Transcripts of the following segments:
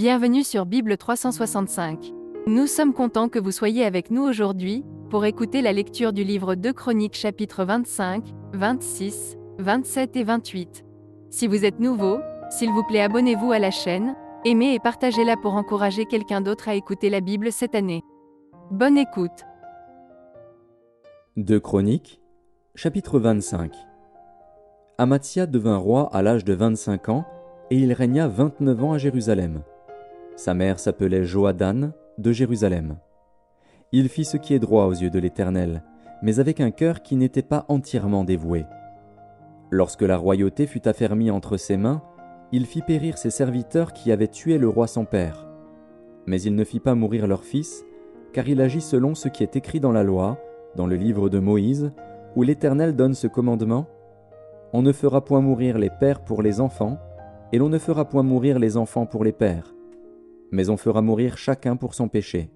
Bienvenue sur Bible 365. Nous sommes contents que vous soyez avec nous aujourd'hui, pour écouter la lecture du livre 2 Chroniques chapitres 25, 26, 27 et 28. Si vous êtes nouveau, s'il vous plaît abonnez-vous à la chaîne, aimez et partagez-la pour encourager quelqu'un d'autre à écouter la Bible cette année. Bonne écoute. 2 Chroniques, chapitre 25. Amathia devint roi à l'âge de 25 ans, et il régna 29 ans à Jérusalem. Sa mère s'appelait Johadan de Jérusalem. Il fit ce qui est droit aux yeux de l'Éternel, mais avec un cœur qui n'était pas entièrement dévoué. Lorsque la royauté fut affermie entre ses mains, il fit périr ses serviteurs qui avaient tué le roi son père. Mais il ne fit pas mourir leur fils, car il agit selon ce qui est écrit dans la loi, dans le livre de Moïse, où l'Éternel donne ce commandement : On ne fera point mourir les pères pour les enfants, et l'on ne fera point mourir les enfants pour les pères, mais on fera mourir chacun pour son péché.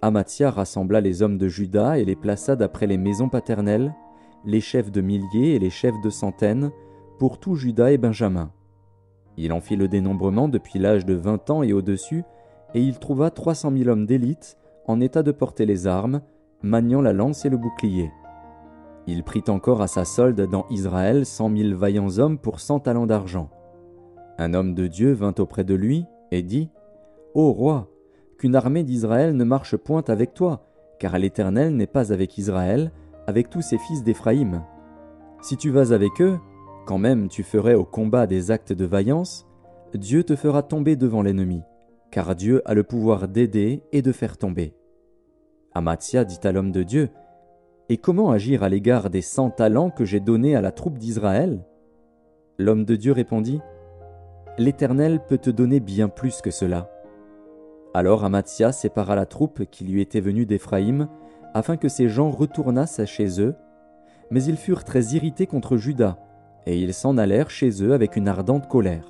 Amathia rassembla les hommes de Juda et les plaça d'après les maisons paternelles, les chefs de milliers et les chefs de centaines, pour tout Juda et Benjamin. Il en fit le dénombrement depuis l'âge de 20 ans et au-dessus, et il trouva 300 000 hommes d'élite en état de porter les armes, maniant la lance et le bouclier. Il prit encore à sa solde dans Israël 100 000 vaillants hommes pour 100 talents d'argent. Un homme de Dieu vint auprès de lui et dit : Ô roi, qu'une armée d'Israël ne marche point avec toi, car l'Éternel n'est pas avec Israël, avec tous ses fils d'Éphraïm. Si tu vas avec eux, quand même tu ferais au combat des actes de vaillance, Dieu te fera tomber devant l'ennemi, car Dieu a le pouvoir d'aider et de faire tomber. Amathia dit à l'homme de Dieu : Et comment agir à l'égard des 100 talents que j'ai donnés à la troupe d'Israël ? L'homme de Dieu répondit : L'Éternel peut te donner bien plus que cela. Alors Amathia sépara la troupe qui lui était venue d'Éphraïm, afin que ces gens retournassent chez eux, mais ils furent très irrités contre Juda, et ils s'en allèrent chez eux avec une ardente colère.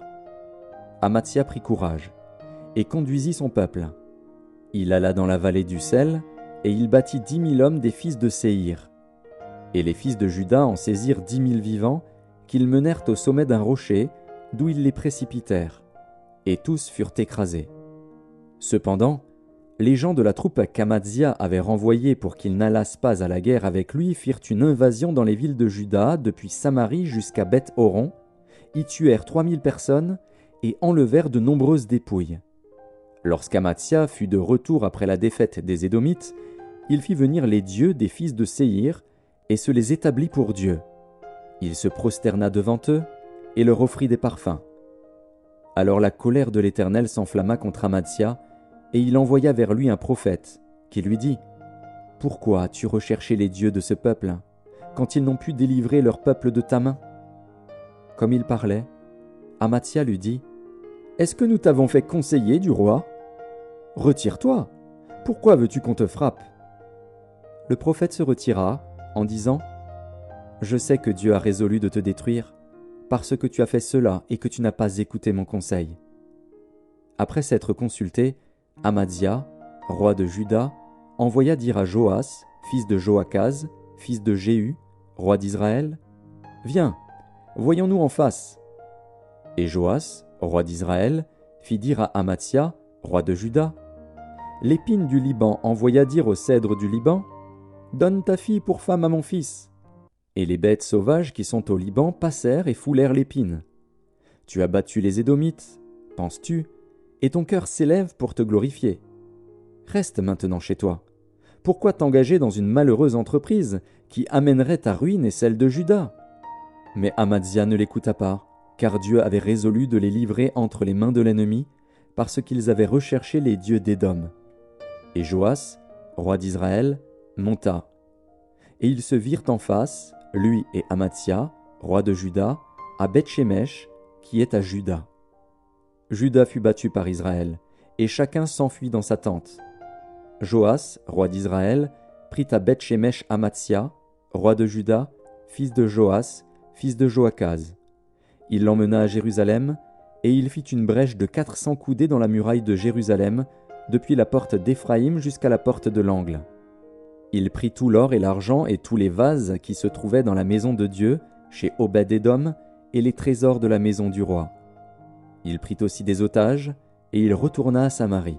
Amathia prit courage, et conduisit son peuple. Il alla dans la vallée du sel, et il bâtit 10 000 hommes des fils de Séhir. Et les fils de Juda en saisirent 10 000 vivants, qu'ils menèrent au sommet d'un rocher, d'où ils les précipitèrent, et tous furent écrasés. Cependant, les gens de la troupe qu'Amathia avait renvoyée pour qu'ils n'allassent pas à la guerre avec lui firent une invasion dans les villes de Juda, depuis Samarie jusqu'à Beth-Horon, y tuèrent 3 000 personnes et enlevèrent de nombreuses dépouilles. Lorsqu'Amathia fut de retour après la défaite des Édomites, il fit venir les dieux des fils de Séhir et se les établit pour Dieu. Il se prosterna devant eux et leur offrit des parfums. Alors la colère de l'Éternel s'enflamma contre Amathia, et il envoya vers lui un prophète, qui lui dit : Pourquoi as-tu recherché les dieux de ce peuple, quand ils n'ont pu délivrer leur peuple de ta main ? Comme il parlait, Amathia lui dit : Est-ce que nous t'avons fait conseiller du roi ? Retire-toi. Pourquoi veux-tu qu'on te frappe ? Le prophète se retira, en disant : Je sais que Dieu a résolu de te détruire, parce que tu as fait cela et que tu n'as pas écouté mon conseil. Après s'être consulté, Amathia, roi de Juda, envoya dire à Joas, fils de Joachaz, fils de Jéhu, roi d'Israël : Viens, voyons-nous en face. Et Joas, roi d'Israël, fit dire à Amathia, roi de Juda : L'épine du Liban envoya dire au cèdre du Liban : Donne ta fille pour femme à mon fils. Et les bêtes sauvages qui sont au Liban passèrent et foulèrent l'épine. Tu as battu les Édomites, penses-tu, et ton cœur s'élève pour te glorifier. Reste maintenant chez toi. Pourquoi t'engager dans une malheureuse entreprise qui amènerait ta ruine et celle de Juda ? Mais Amathia ne l'écouta pas, car Dieu avait résolu de les livrer entre les mains de l'ennemi, parce qu'ils avaient recherché les dieux d'Édom. Et Joas, roi d'Israël, monta. Et ils se virent en face, lui et Amathia, roi de Juda, à Beth-Shemesh, qui est à Juda. Juda fut battu par Israël, et chacun s'enfuit dans sa tente. Joas, roi d'Israël, prit à Beth-Shemesh Amathia, roi de Juda, fils de Joas, fils de Joachaz. Il l'emmena à Jérusalem, et il fit une brèche de 400 coudées dans la muraille de Jérusalem, depuis la porte d'Éphraïm jusqu'à la porte de l'angle. Il prit tout l'or et l'argent et tous les vases qui se trouvaient dans la maison de Dieu, chez Obed-Édom, et les trésors de la maison du roi. Il prit aussi des otages, et il retourna à Samarie.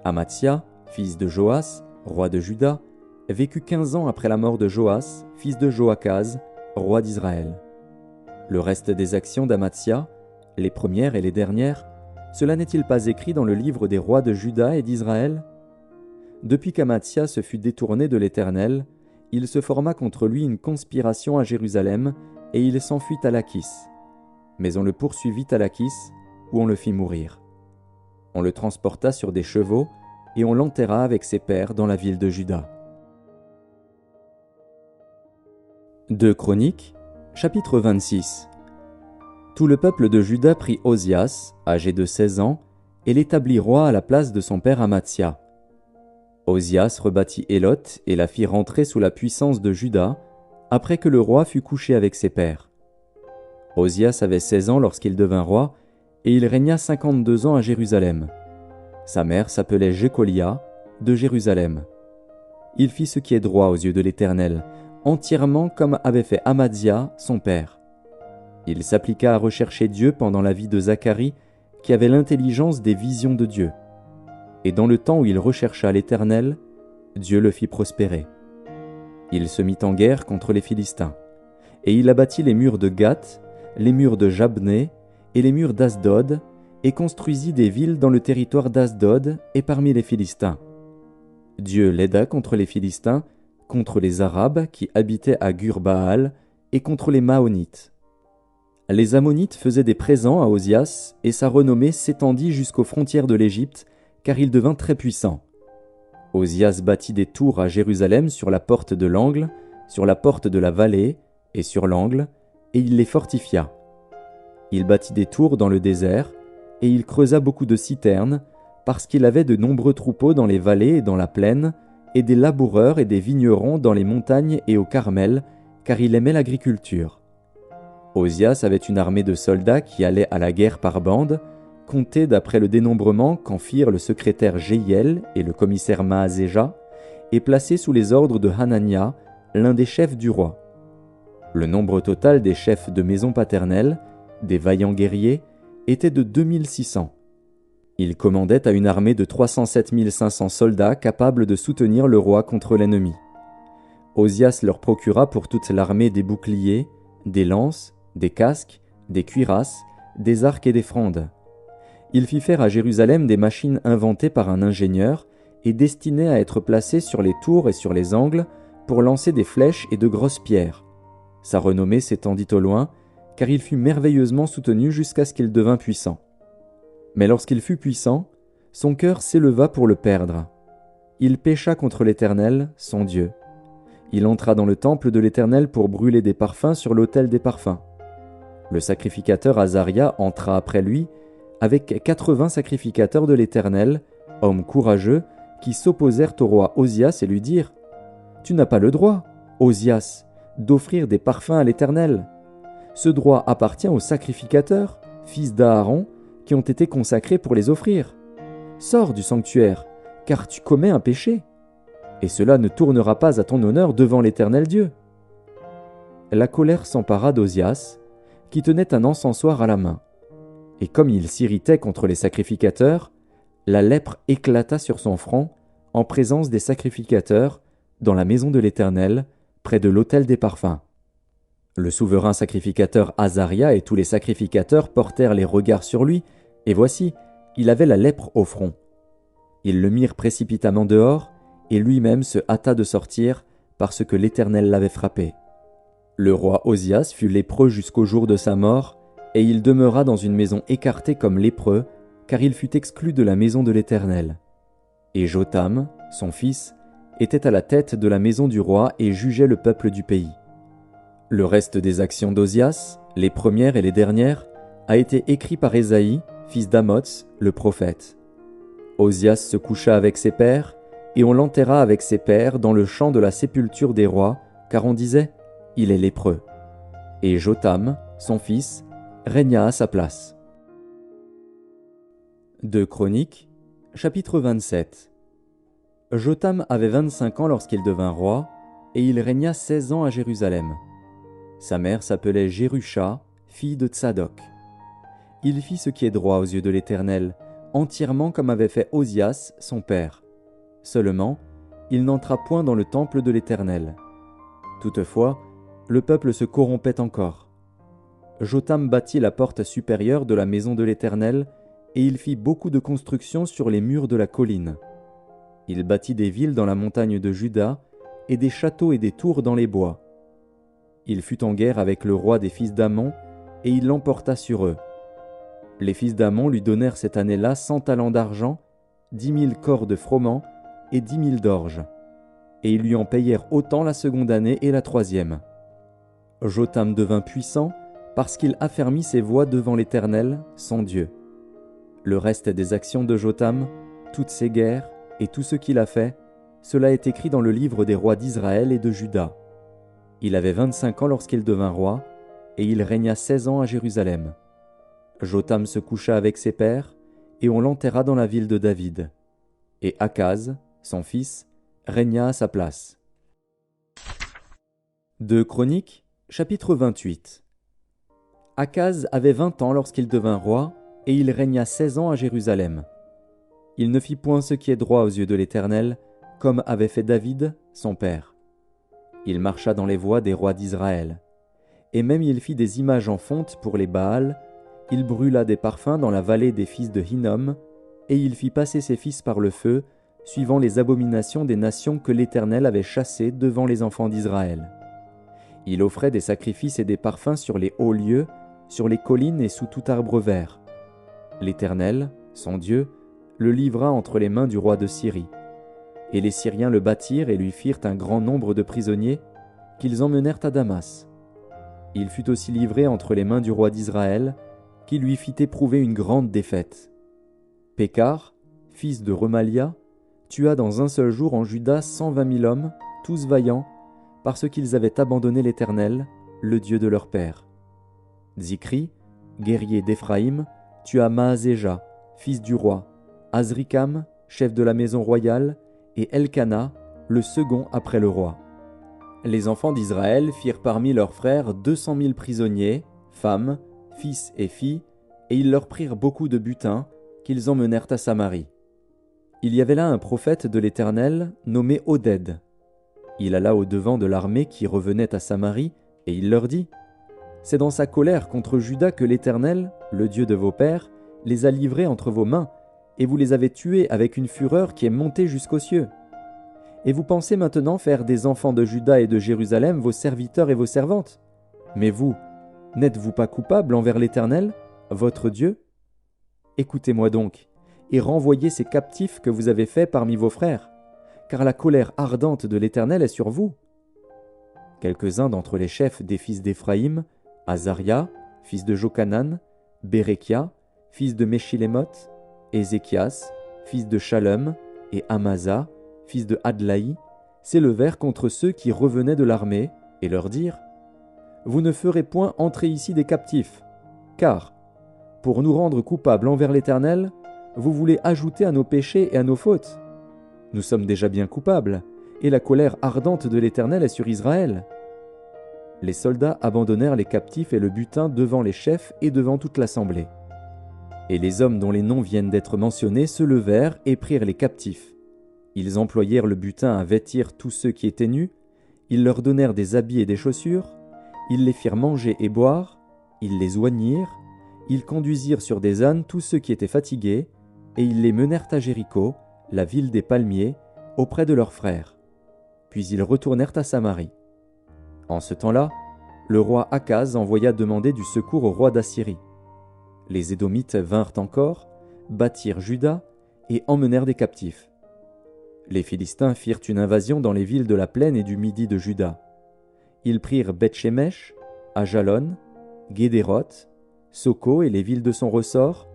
Amatsia, fils de Joas, roi de Juda, vécut 15 ans après la mort de Joas, fils de Joachaz, roi d'Israël. Le reste des actions d'Amatsia, les premières et les dernières, cela n'est-il pas écrit dans le livre des rois de Juda et d'Israël? Depuis qu'Amatsia se fut détourné de l'Éternel, il se forma contre lui une conspiration à Jérusalem, et il s'enfuit à Lachis. Mais on le poursuivit à Lachis, où on le fit mourir. On le transporta sur des chevaux, et on l'enterra avec ses pères dans la ville de Juda. 2 Chroniques, chapitre 26. Tout le peuple de Juda prit Osias, âgé de 16 ans, et l'établit roi à la place de son père Amatsia. Osias rebâtit Élot et la fit rentrer sous la puissance de Juda, après que le roi fut couché avec ses pères. Osias avait 16 ans lorsqu'il devint roi, et il régna 52 ans à Jérusalem. Sa mère s'appelait Jécolia, de Jérusalem. Il fit ce qui est droit aux yeux de l'Éternel, entièrement comme avait fait Amadzia, son père. Il s'appliqua à rechercher Dieu pendant la vie de Zacharie, qui avait l'intelligence des visions de Dieu. Et dans le temps où il rechercha l'Éternel, Dieu le fit prospérer. Il se mit en guerre contre les Philistins, et il abattit les murs de Gath, les murs de Jabné et les murs d'Asdod, et construisit des villes dans le territoire d'Asdod et parmi les Philistins. Dieu l'aida contre les Philistins, contre les Arabes qui habitaient à Gur-Baal, et contre les Maonites. Les Ammonites faisaient des présents à Osias, et sa renommée s'étendit jusqu'aux frontières de l'Égypte, car il devint très puissant. Osias bâtit des tours à Jérusalem sur la porte de l'angle, sur la porte de la vallée et sur l'angle, et il les fortifia. Il bâtit des tours dans le désert, et il creusa beaucoup de citernes, parce qu'il avait de nombreux troupeaux dans les vallées et dans la plaine, et des laboureurs et des vignerons dans les montagnes et au Carmel, car il aimait l'agriculture. Osias avait une armée de soldats qui allaient à la guerre par bandes, comptés d'après le dénombrement qu'en firent le secrétaire Jéhiel et le commissaire Maazéja, et placés sous les ordres de Hanania, l'un des chefs du roi. Le nombre total des chefs de maison paternelle, des vaillants guerriers, était de 2600. Ils commandaient à une armée de 307 500 soldats capables de soutenir le roi contre l'ennemi. Osias leur procura pour toute l'armée des boucliers, des lances, des casques, des cuirasses, des arcs et des frondes. Il fit faire à Jérusalem des machines inventées par un ingénieur et destinées à être placées sur les tours et sur les angles pour lancer des flèches et de grosses pierres. Sa renommée s'étendit au loin, car il fut merveilleusement soutenu jusqu'à ce qu'il devint puissant. Mais lorsqu'il fut puissant, son cœur s'éleva pour le perdre. Il pécha contre l'Éternel, son Dieu. Il entra dans le temple de l'Éternel pour brûler des parfums sur l'autel des parfums. Le sacrificateur Azaria entra après lui, avec 80 sacrificateurs de l'Éternel, hommes courageux, qui s'opposèrent au roi Osias et lui dirent « Tu n'as pas le droit, Osias, d'offrir des parfums à l'Éternel. Ce droit appartient aux sacrificateurs, fils d'Aaron, qui ont été consacrés pour les offrir. Sors du sanctuaire, car tu commets un péché, et cela ne tournera pas à ton honneur devant l'Éternel Dieu. » La colère s'empara d'Osias, qui tenait un encensoir à la main. Et comme il s'irritait contre les sacrificateurs, la lèpre éclata sur son front en présence des sacrificateurs dans la maison de l'Éternel, près de l'autel des parfums. Le souverain sacrificateur Azaria et tous les sacrificateurs portèrent les regards sur lui, et voici, il avait la lèpre au front. Ils le mirent précipitamment dehors, et lui-même se hâta de sortir, parce que l'Éternel l'avait frappé. Le roi Osias fut lépreux jusqu'au jour de sa mort, et il demeura dans une maison écartée comme lépreux, car il fut exclu de la maison de l'Éternel. Et Jotham, son fils, était à la tête de la maison du roi et jugeait le peuple du pays. Le reste des actions d'Osias, les premières et les dernières, a été écrit par Ésaïe, fils d'Amoz, le prophète. Osias se coucha avec ses pères, et on l'enterra avec ses pères dans le champ de la sépulture des rois, car on disait « Il est lépreux ». Et Jotham, son fils, régna à sa place. 2 Chroniques, chapitre 27. Jotham avait 25 ans lorsqu'il devint roi, et il régna 16 ans à Jérusalem. Sa mère s'appelait Jérusha, fille de Tsadok. Il fit ce qui est droit aux yeux de l'Éternel, entièrement comme avait fait Osias, son père. Seulement, il n'entra point dans le temple de l'Éternel. Toutefois, le peuple se corrompait encore. Jotham bâtit la porte supérieure de la maison de l'Éternel, et il fit beaucoup de constructions sur les murs de la colline. Il bâtit des villes dans la montagne de Juda, et des châteaux et des tours dans les bois. Il fut en guerre avec le roi des fils d'Ammon, et il l'emporta sur eux. Les fils d'Ammon lui donnèrent cette année-là 100 talents d'argent, 10 000 corps de froment et 10 000 d'orge. Et ils lui en payèrent autant la seconde année et la troisième. Jotham devint puissant parce qu'il affermit ses voies devant l'Éternel, son Dieu. Le reste des actions de Jotham, toutes ses guerres et tout ce qu'il a fait, cela est écrit dans le livre des rois d'Israël et de Juda. Il avait 25 ans lorsqu'il devint roi, et il régna 16 ans à Jérusalem. Jotham se coucha avec ses pères, et on l'enterra dans la ville de David. Et Akaz, son fils, régna à sa place. 2 Chroniques, chapitre 28. Akaz avait 20 ans lorsqu'il devint roi, et il régna 16 ans à Jérusalem. Il ne fit point ce qui est droit aux yeux de l'Éternel, comme avait fait David, son père. Il marcha dans les voies des rois d'Israël. Et même il fit des images en fonte pour les Baals, il brûla des parfums dans la vallée des fils de Hinnom, et il fit passer ses fils par le feu, suivant les abominations des nations que l'Éternel avait chassées devant les enfants d'Israël. Il offrait des sacrifices et des parfums sur les hauts lieux, sur les collines et sous tout arbre vert. L'Éternel, son Dieu, le livra entre les mains du roi de Syrie. Et les Syriens le battirent et lui firent un grand nombre de prisonniers, qu'ils emmenèrent à Damas. Il fut aussi livré entre les mains du roi d'Israël, qui lui fit éprouver une grande défaite. Pékar, fils de Remalia, tua dans un seul jour en Juda 120 000 hommes, tous vaillants, parce qu'ils avaient abandonné l'Éternel, le Dieu de leur père. Zikri, guerrier d'Éphraïm, tua Maazéja, fils du roi, Azrikam, chef de la maison royale, et Elkana, le second après le roi. Les enfants d'Israël firent parmi leurs frères 200 000 prisonniers, femmes, fils et filles, et ils leur prirent beaucoup de butin, qu'ils emmenèrent à Samarie. Il y avait là un prophète de l'Éternel, nommé Oded. Il alla au-devant de l'armée qui revenait à Samarie, et il leur dit : « C'est dans sa colère contre Juda que l'Éternel, le Dieu de vos pères, les a livrés entre vos mains, et vous les avez tués avec une fureur qui est montée jusqu'aux cieux. Et vous pensez maintenant faire des enfants de Juda et de Jérusalem vos serviteurs et vos servantes. Mais vous, n'êtes-vous pas coupables envers l'Éternel, votre Dieu ? Écoutez-moi donc, et renvoyez ces captifs que vous avez faits parmi vos frères, car la colère ardente de l'Éternel est sur vous. » Quelques-uns d'entre les chefs des fils d'Éphraïm, Azaria, fils de Jochanan, Bérekia, fils de Meshilémoth, Ézéchias, fils de Shallum, et Amasa, fils de Adlaï, s'élevèrent contre ceux qui revenaient de l'armée, et leur dirent : « Vous ne ferez point entrer ici des captifs, car, pour nous rendre coupables envers l'Éternel, vous voulez ajouter à nos péchés et à nos fautes. Nous sommes déjà bien coupables, et la colère ardente de l'Éternel est sur Israël. » Les soldats abandonnèrent les captifs et le butin devant les chefs et devant toute l'assemblée. Et les hommes dont les noms viennent d'être mentionnés se levèrent et prirent les captifs. Ils employèrent le butin à vêtir tous ceux qui étaient nus, ils leur donnèrent des habits et des chaussures, ils les firent manger et boire, ils les oignirent, ils conduisirent sur des ânes tous ceux qui étaient fatigués, et ils les menèrent à Jéricho, la ville des palmiers, auprès de leurs frères. Puis ils retournèrent à Samarie. En ce temps-là, le roi Akaz envoya demander du secours au roi d'Assyrie. Les Édomites vinrent encore, battirent Juda et emmenèrent des captifs. Les Philistins firent une invasion dans les villes de la plaine et du midi de Juda. Ils prirent Beth-Shemesh, Ajalon, Guédéroth, Soko et les villes de son ressort,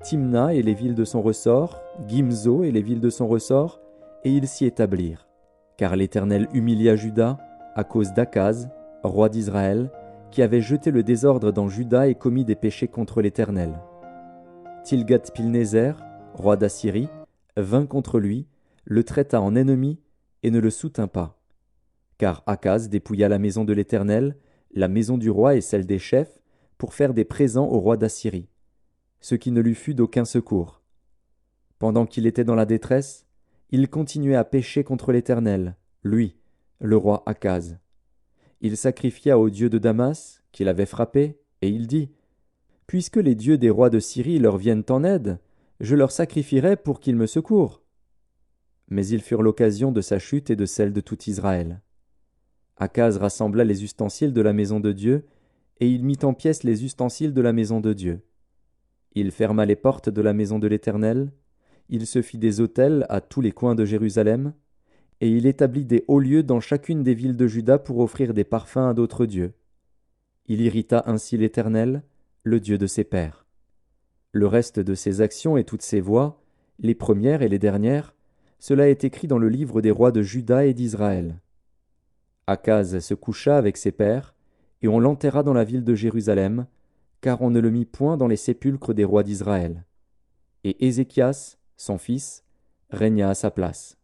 Timna et les villes de son ressort, Gimzo et les villes de son ressort, et ils s'y établirent. Car l'Éternel humilia Juda à cause d'Akaz, roi d'Israël, qui avait jeté le désordre dans Juda et commis des péchés contre l'Éternel. Tilgat-Pilnézer, roi d'Assyrie, vint contre lui, le traita en ennemi et ne le soutint pas. Car Akaz dépouilla la maison de l'Éternel, la maison du roi et celle des chefs, pour faire des présents au roi d'Assyrie, ce qui ne lui fut d'aucun secours. Pendant qu'il était dans la détresse, il continuait à pécher contre l'Éternel, lui, le roi Akaz. Il sacrifia au dieu de Damas, qu'il avait frappé, et il dit : « Puisque les dieux des rois de Syrie leur viennent en aide, je leur sacrifierai pour qu'ils me secourent. » Mais ils furent l'occasion de sa chute et de celle de tout Israël. Akaz rassembla les ustensiles de la maison de Dieu, et il mit en pièces les ustensiles de la maison de Dieu. Il ferma les portes de la maison de l'Éternel, il se fit des autels à tous les coins de Jérusalem, et il établit des hauts lieux dans chacune des villes de Juda pour offrir des parfums à d'autres dieux. Il irrita ainsi l'Éternel, le Dieu de ses pères. Le reste de ses actions et toutes ses voies, les premières et les dernières, cela est écrit dans le livre des rois de Juda et d'Israël. Akaz se coucha avec ses pères, et on l'enterra dans la ville de Jérusalem, car on ne le mit point dans les sépulcres des rois d'Israël. Et Ézéchias, son fils, régna à sa place.